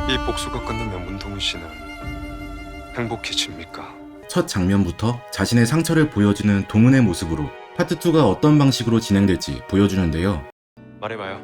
이 복수가 끝나면 문동훈 씨는 행복해집니까? 첫 장면부터 자신의 상처를 보여주는 동훈의 모습으로 파트 2가 어떤 방식으로 진행될지 보여주는데요. 말해봐요.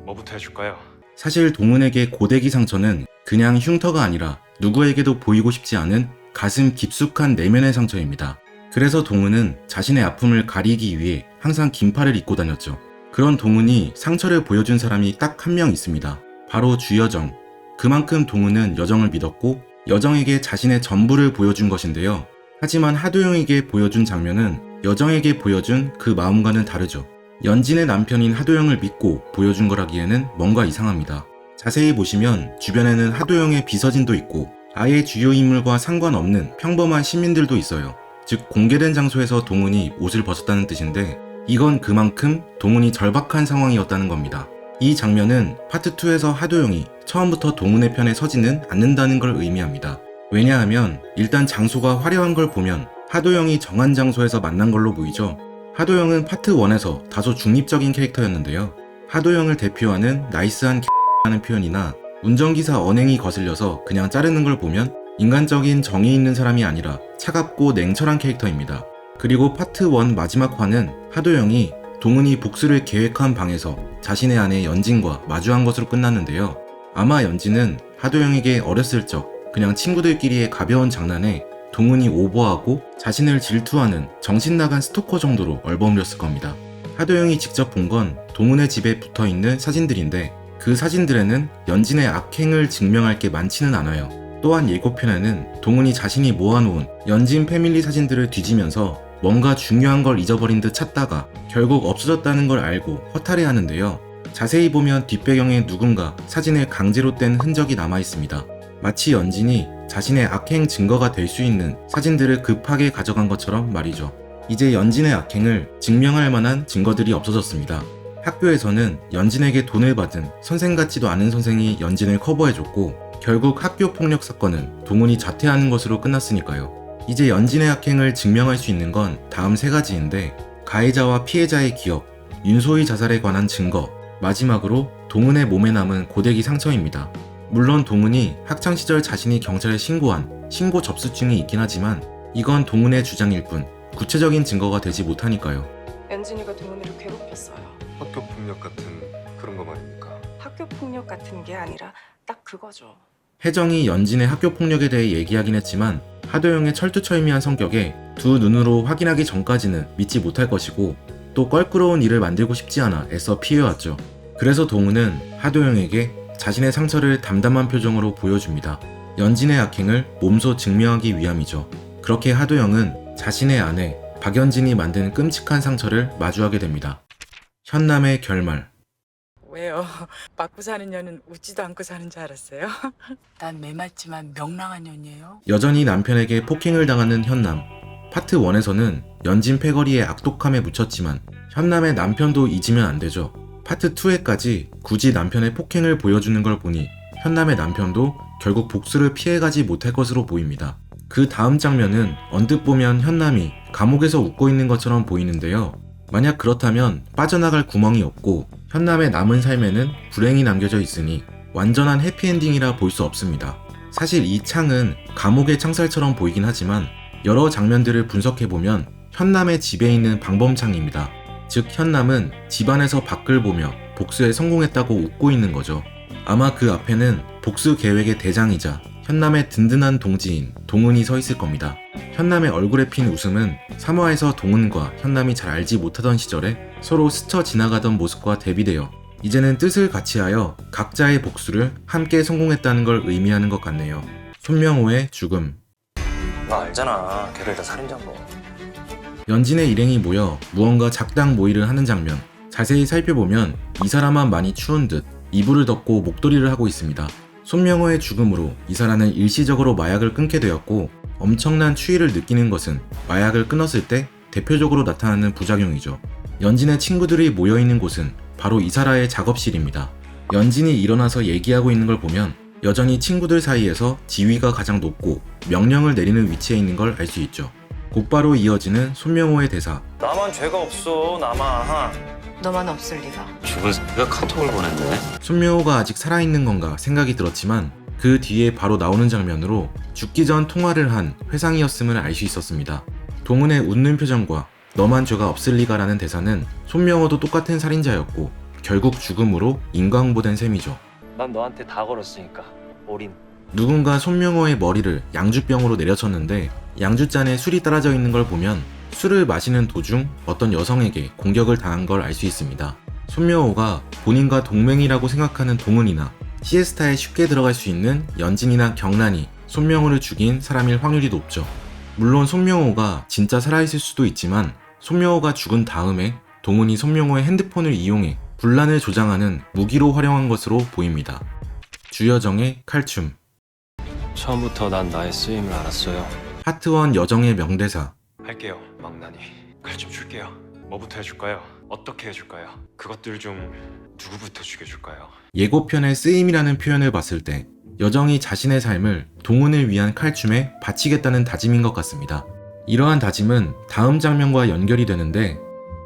뭐부터 해줄까요? 사실 동훈에게 고데기 상처는 그냥 흉터가 아니라 누구에게도 보이고 싶지 않은 가슴 깊숙한 내면의 상처입니다. 그래서 동훈은 자신의 아픔을 가리기 위해 항상 긴팔을 입고 다녔죠. 그런 동훈이 상처를 보여준 사람이 딱 한 명 있습니다. 바로 주여정. 그만큼 동훈은 여정을 믿었고 여정에게 자신의 전부를 보여준 것인데요. 하지만 하도영에게 보여준 장면은 여정에게 보여준 그 마음과는 다르죠. 연진의 남편인 하도영을 믿고 보여준 거라기에는 뭔가 이상합니다. 자세히 보시면 주변에는 하도영의 비서진도 있고 아예 주요 인물과 상관없는 평범한 시민들도 있어요. 즉 공개된 장소에서 동훈이 옷을 벗었다는 뜻인데 이건 그만큼 동훈이 절박한 상황이었다는 겁니다. 이 장면은 파트 2에서 하도영이 처음부터 동훈의 편에 서지는 않는다는 걸 의미합니다. 왜냐하면 일단 장소가 화려한 걸 보면 하도영이 정한 장소에서 만난 걸로 보이죠. 하도영은 파트 1에서 다소 중립적인 캐릭터였는데요. 하도영을 대표하는 나이스한 라는 표현이나 운전기사 언행이 거슬려서 그냥 자르는 걸 보면 인간적인 정이 있는 사람이 아니라 차갑고 냉철한 캐릭터입니다. 그리고 파트 1 마지막 화는 하도영이 동훈이 복수를 계획한 방에서 자신의 아내 연진과 마주한 것으로 끝났는데요. 아마 연진은 하도영에게 어렸을 적 그냥 친구들끼리의 가벼운 장난에 동훈이 오버하고 자신을 질투하는 정신나간 스토커 정도로 얼버무렸을 겁니다. 하도영이 직접 본 건 동훈의 집에 붙어있는 사진들인데 그 사진들에는 연진의 악행을 증명할 게 많지는 않아요. 또한 예고편에는 동훈이 자신이 모아놓은 연진 패밀리 사진들을 뒤지면서 뭔가 중요한 걸 잊어버린 듯 찾다가 결국 없어졌다는 걸 알고 허탈해 하는데요. 자세히 보면 뒷배경에 누군가 사진을 강제로 뗀 흔적이 남아있습니다. 마치 연진이 자신의 악행 증거가 될 수 있는 사진들을 급하게 가져간 것처럼 말이죠. 이제 연진의 악행을 증명할 만한 증거들이 없어졌습니다. 학교에서는 연진에게 돈을 받은 선생 같지도 않은 선생이 연진을 커버해줬고 결국 학교 폭력 사건은 동훈이 자퇴하는 것으로 끝났으니까요. 이제 연진의 악행을 증명할 수 있는 건 다음 세 가지인데 가해자와 피해자의 기억, 윤소희 자살에 관한 증거, 마지막으로 동훈의 몸에 남은 고데기 상처입니다. 물론 동훈이 학창시절 자신이 경찰에 신고한 신고 접수증이 있긴 하지만 이건 동훈의 주장일 뿐 구체적인 증거가 되지 못하니까요. 연진이가 동훈이를 괴롭혔어요. 학교 폭력 같은 그런 거 말입니까? 학교 폭력 같은 게 아니라 딱 그거죠. 혜정이 연진의 학교 폭력에 대해 얘기하긴 했지만 하도영의 철두철미한 성격에 두 눈으로 확인하기 전까지는 믿지 못할 것이고 또 껄끄러운 일을 만들고 싶지 않아 애써 피해왔죠. 그래서 동훈은 하도영에게 자신의 상처를 담담한 표정으로 보여줍니다. 연진의 악행을 몸소 증명하기 위함이죠. 그렇게 하도영은 자신의 아내 박연진이 만든 끔찍한 상처를 마주하게 됩니다. 현남의 결말. 왜요? 맞고 사는 년은 웃지도 않고 사는 줄 알았어요? 난 메말지만 명랑한 년이에요. 여전히 남편에게 폭행을 당하는 현남. 파트 1에서는 연진 패거리의 악독함에 묻혔지만 현남의 남편도 잊으면 안 되죠. 파트 2회까지 굳이 남편의 폭행을 보여주는 걸 보니 현남의 남편도 결국 복수를 피해가지 못할 것으로 보입니다. 그 다음 장면은 언뜻 보면 현남이 감옥에서 웃고 있는 것처럼 보이는데요. 만약 그렇다면 빠져나갈 구멍이 없고 현남의 남은 삶에는 불행이 남겨져 있으니 완전한 해피엔딩이라 볼 수 없습니다. 사실 이 창은 감옥의 창살처럼 보이긴 하지만 여러 장면들을 분석해보면 현남의 집에 있는 방범창입니다. 즉 현남은 집안에서 밖을 보며 복수에 성공했다고 웃고 있는 거죠. 아마 그 앞에는 복수 계획의 대장이자 현남의 든든한 동지인 동훈이 서 있을 겁니다. 현남의 얼굴에 핀 웃음은 3화에서 동훈과 현남이 잘 알지 못하던 시절에 서로 스쳐 지나가던 모습과 대비되어 이제는 뜻을 같이하여 각자의 복수를 함께 성공했다는 걸 의미하는 것 같네요. 손명호의 죽음. 너 알잖아. 걔들 다 살인자인 거. 연진의 일행이 모여 무언가 작당 모의를 하는 장면. 자세히 살펴보면 이 사람만 많이 추운 듯 이불을 덮고 목도리를 하고 있습니다. 손명호의 죽음으로 이사라는 일시적으로 마약을 끊게 되었고 엄청난 추위를 느끼는 것은 마약을 끊었을 때 대표적으로 나타나는 부작용이죠. 연진의 친구들이 모여있는 곳은 바로 이사라의 작업실입니다. 연진이 일어나서 얘기하고 있는 걸 보면 여전히 친구들 사이에서 지위가 가장 높고 명령을 내리는 위치에 있는 걸 알 수 있죠. 곧바로 이어지는 손명호의 대사. 나만 죄가 없어, 나만. 너만 없을 리가. 죽은 새가 카톡을 보냈네. 손명호가 아직 살아있는 건가 생각이 들었지만 그 뒤에 바로 나오는 장면으로 죽기 전 통화를 한 회상이었음을 알 수 있었습니다. 동훈의 웃는 표정과 너만 죄가 없을 리가라는 대사는 손명호도 똑같은 살인자였고 결국 죽음으로 인과응보된 셈이죠. 난 너한테 다 걸었으니까. 올인. 누군가 손명호의 머리를 양주병으로 내려쳤는데 양주잔에 술이 따라져 있는 걸 보면 술을 마시는 도중 어떤 여성에게 공격을 당한 걸 알 수 있습니다. 손명호가 본인과 동맹이라고 생각하는 동훈이나 시에스타에 쉽게 들어갈 수 있는 연진이나 경란이 손명호를 죽인 사람일 확률이 높죠. 물론 손명호가 진짜 살아있을 수도 있지만 손명호가 죽은 다음에 동훈이 손명호의 핸드폰을 이용해 분란을 조장하는 무기로 활용한 것으로 보입니다. 주여정의 칼춤. 처음부터 난 나의 쓰임을 알았어요. 파트 1 여정의 명대사. 할게요, 망나니. 칼 좀 줄게요. 뭐부터 해줄까요? 어떻게 해줄까요? 그것들 중 누구부터 죽여줄까요? 예고편의 쓰임이라는 표현을 봤을 때 여정이 자신의 삶을 동훈을 위한 칼춤에 바치겠다는 다짐인 것 같습니다. 이러한 다짐은 다음 장면과 연결이 되는데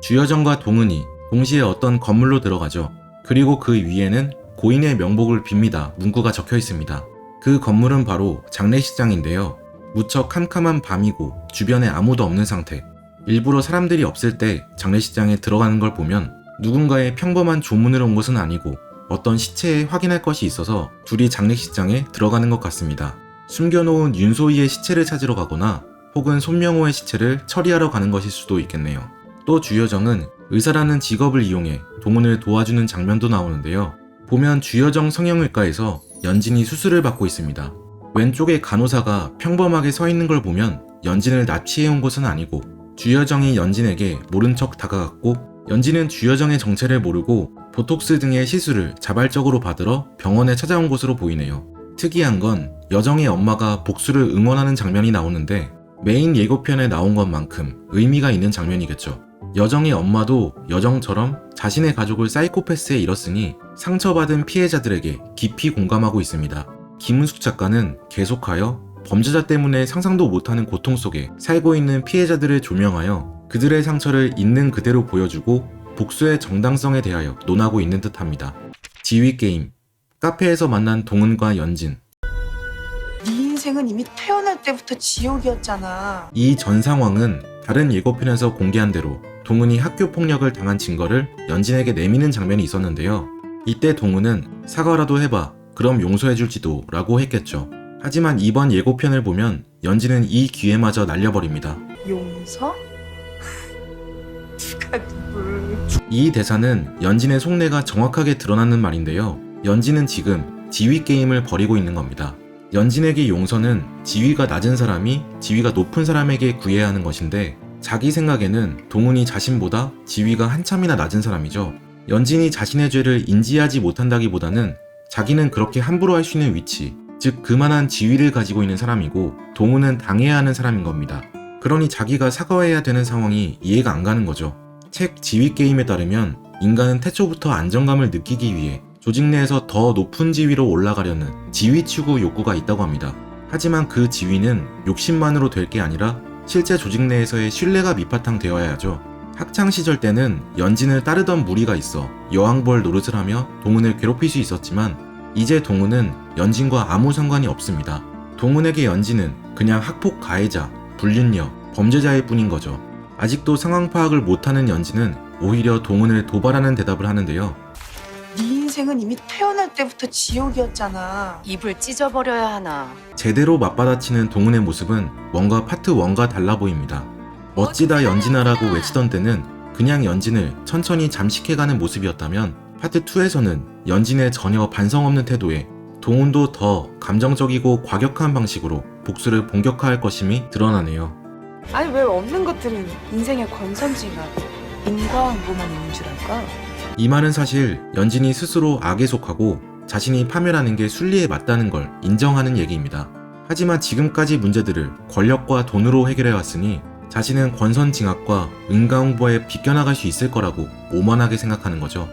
주여정과 동훈이 동시에 어떤 건물로 들어가죠. 그리고 그 위에는 고인의 명복을 빕니다 문구가 적혀 있습니다. 그 건물은 바로 장례식장인데요. 무척 캄캄한 밤이고 주변에 아무도 없는 상태. 일부러 사람들이 없을 때 장례식장에 들어가는 걸 보면 누군가의 평범한 조문을 온 것은 아니고 어떤 시체에 확인할 것이 있어서 둘이 장례식장에 들어가는 것 같습니다. 숨겨놓은 윤소희의 시체를 찾으러 가거나 혹은 손명호의 시체를 처리하러 가는 것일 수도 있겠네요. 또 주여정은 의사라는 직업을 이용해 동훈을 도와주는 장면도 나오는데요. 보면 주여정 성형외과에서 연진이 수술을 받고 있습니다. 왼쪽에 간호사가 평범하게 서 있는 걸 보면 연진을 납치해온 것은 아니고 주여정이 연진에게 모른 척 다가갔고 연진은 주여정의 정체를 모르고 보톡스 등의 시술을 자발적으로 받으러 병원에 찾아온 것으로 보이네요. 특이한 건 여정의 엄마가 복수를 응원하는 장면이 나오는데 메인 예고편에 나온 것만큼 의미가 있는 장면이겠죠. 여정의 엄마도 여정처럼 자신의 가족을 사이코패스에 잃었으니 상처받은 피해자들에게 깊이 공감하고 있습니다. 김은숙 작가는 계속하여 범죄자 때문에 상상도 못하는 고통 속에 살고 있는 피해자들을 조명하여 그들의 상처를 있는 그대로 보여주고 복수의 정당성에 대하여 논하고 있는 듯합니다. 지휘게임. 카페에서 만난 동훈과 연진. 네 인생은 이미 태어날 때부터 지옥이었잖아. 이 전 상황은 다른 예고편에서 공개한 대로 동훈이 학교 폭력을 당한 증거를 연진에게 내미는 장면이 있었는데요. 이때 동훈은 사과라도 해봐, 그럼 용서해줄지도 라고 했겠죠. 하지만 이번 예고편을 보면 연진은 이 기회마저 날려버립니다. 용서? 누가 누굴? 이 대사는 연진의 속내가 정확하게 드러나는 말인데요. 연진은 지금 지위 게임을 벌이고 있는 겁니다. 연진에게 용서는 지위가 낮은 사람이 지위가 높은 사람에게 구해야 하는 것인데 자기 생각에는 동훈이 자신보다 지위가 한참이나 낮은 사람이죠. 연진이 자신의 죄를 인지하지 못한다기보다는 자기는 그렇게 함부로 할 수 있는 위치, 즉 그만한 지위를 가지고 있는 사람이고 동훈은 당해야 하는 사람인 겁니다. 그러니 자기가 사과해야 되는 상황이 이해가 안 가는 거죠. 책 지위게임에 따르면 인간은 태초부터 안정감을 느끼기 위해 조직 내에서 더 높은 지위로 올라가려는 지위 추구 욕구가 있다고 합니다. 하지만 그 지위는 욕심만으로 될 게 아니라 실제 조직 내에서의 신뢰가 밑바탕 되어야 하죠. 학창시절 때는 연진을 따르던 무리가 있어 여왕벌 노릇을 하며 동훈을 괴롭힐 수 있었지만 이제 동훈은 연진과 아무 상관이 없습니다. 동훈에게 연진은 그냥 학폭 가해자, 불륜녀, 범죄자일 뿐인 거죠. 아직도 상황 파악을 못하는 연진은 오히려 동훈을 도발하는 대답을 하는데요. 네 인생은 이미 태어날 때부터 지옥이었잖아. 입을 찢어버려야 하나. 제대로 맞받아치는 동훈의 모습은 뭔가 파트 1과 달라 보입니다. 멋지다 연진아라고 외치던 때는 그냥 연진을 천천히 잠식해가는 모습이었다면 파트 2에서는 연진의 전혀 반성 없는 태도에 동훈도 더 감정적이고 과격한 방식으로 복수를 본격화할 것임이 드러나네요. 아니 왜 없는 것들은 인생의 권선징악, 인과응보만 있는 줄 알까? 이 말은 사실 연진이 스스로 악에 속하고 자신이 파멸하는 게 순리에 맞다는 걸 인정하는 얘기입니다. 하지만 지금까지 문제들을 권력과 돈으로 해결해왔으니 자신은 권선징악과 인과응보에 비껴나갈 수 있을 거라고 오만하게 생각하는 거죠.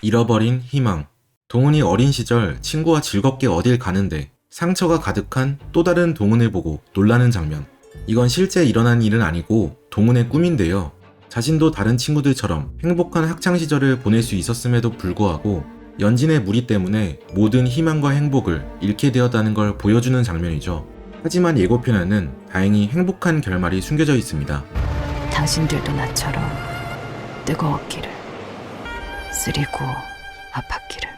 잃어버린 희망. 동훈이 어린 시절 친구와 즐겁게 어딜 가는데 상처가 가득한 또 다른 동훈을 보고 놀라는 장면. 이건 실제 일어난 일은 아니고 동훈의 꿈인데요. 자신도 다른 친구들처럼 행복한 학창시절을 보낼 수 있었음에도 불구하고 연진의 무리 때문에 모든 희망과 행복을 잃게 되었다는 걸 보여주는 장면이죠. 하지만 예고편에는 다행히 행복한 결말이 숨겨져 있습니다. 당신들도 나처럼 뜨거웠기를, 쓰리고 아팠기를.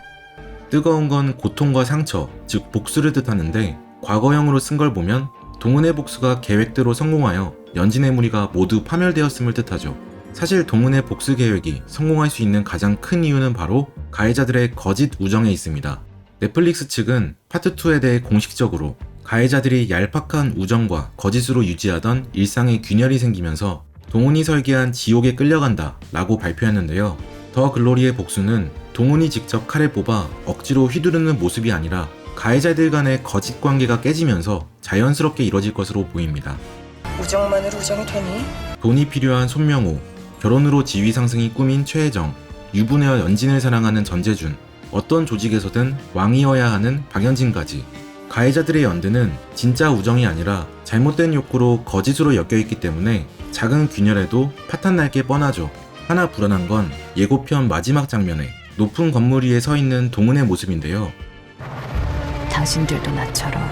뜨거운 건 고통과 상처, 즉 복수를 뜻하는데 과거형으로 쓴 걸 보면 동훈의 복수가 계획대로 성공하여 연진의 무리가 모두 파멸되었음을 뜻하죠. 사실 동훈의 복수 계획이 성공할 수 있는 가장 큰 이유는 바로 가해자들의 거짓 우정에 있습니다. 넷플릭스 측은 파트 2에 대해 공식적으로 가해자들이 얄팍한 우정과 거짓으로 유지하던 일상의 균열이 생기면서 동훈이 설계한 지옥에 끌려간다 라고 발표했는데요. 더 글로리의 복수는 동훈이 직접 칼을 뽑아 억지로 휘두르는 모습이 아니라 가해자들 간의 거짓 관계가 깨지면서 자연스럽게 이뤄질 것으로 보입니다. 우정만으로 우정이 되니? 돈이 필요한 손명호, 결혼으로 지위 상승이 꿈인 최혜정, 유부녀 연진을 사랑하는 전재준, 어떤 조직에서든 왕이어야 하는 박연진까지 가해자들의 연대는 진짜 우정이 아니라 잘못된 욕구로 거짓으로 엮여있기 때문에 작은 균열에도 파탄 날 게 뻔하죠. 하나 불안한 건 예고편 마지막 장면에 높은 건물 위에 서 있는 동훈의 모습인데요. 당신들도 나처럼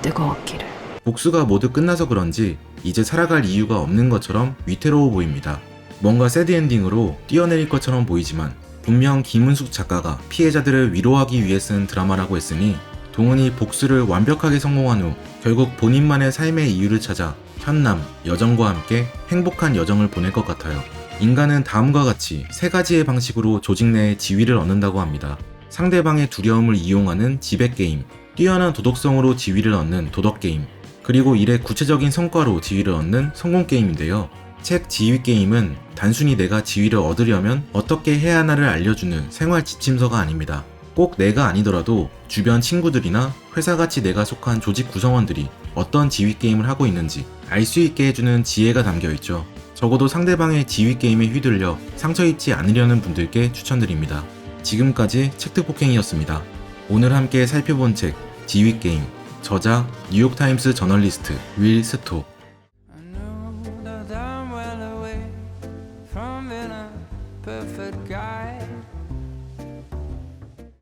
뜨거웠기를. 복수가 모두 끝나서 그런지 이제 살아갈 이유가 없는 것처럼 위태로워 보입니다. 뭔가 새드엔딩으로 뛰어내릴 것처럼 보이지만 분명 김은숙 작가가 피해자들을 위로하기 위해 쓴 드라마라고 했으니 동훈이 복수를 완벽하게 성공한 후 결국 본인만의 삶의 이유를 찾아 현남, 여정과 함께 행복한 여정을 보낼 것 같아요. 인간은 다음과 같이 세 가지의 방식으로 조직 내에 지위를 얻는다고 합니다. 상대방의 두려움을 이용하는 지배게임, 뛰어난 도덕성으로 지위를 얻는 도덕게임, 그리고 일의 구체적인 성과로 지위를 얻는 성공게임인데요. 책 지위게임은 단순히 내가 지위를 얻으려면 어떻게 해야 하나를 알려주는 생활 지침서가 아닙니다. 꼭 내가 아니더라도 주변 친구들이나 회사같이 내가 속한 조직 구성원들이 어떤 지위게임을 하고 있는지 알 수 있게 해주는 지혜가 담겨있죠. 적어도 상대방의 지위게임에 휘둘려 상처 입지 않으려는 분들께 추천드립니다. 지금까지 책득폭행이었습니다. 오늘 함께 살펴본 책 지위게임, 저자 뉴욕타임스 저널리스트 윌 스토. I know that I'm well away from being a perfect guy.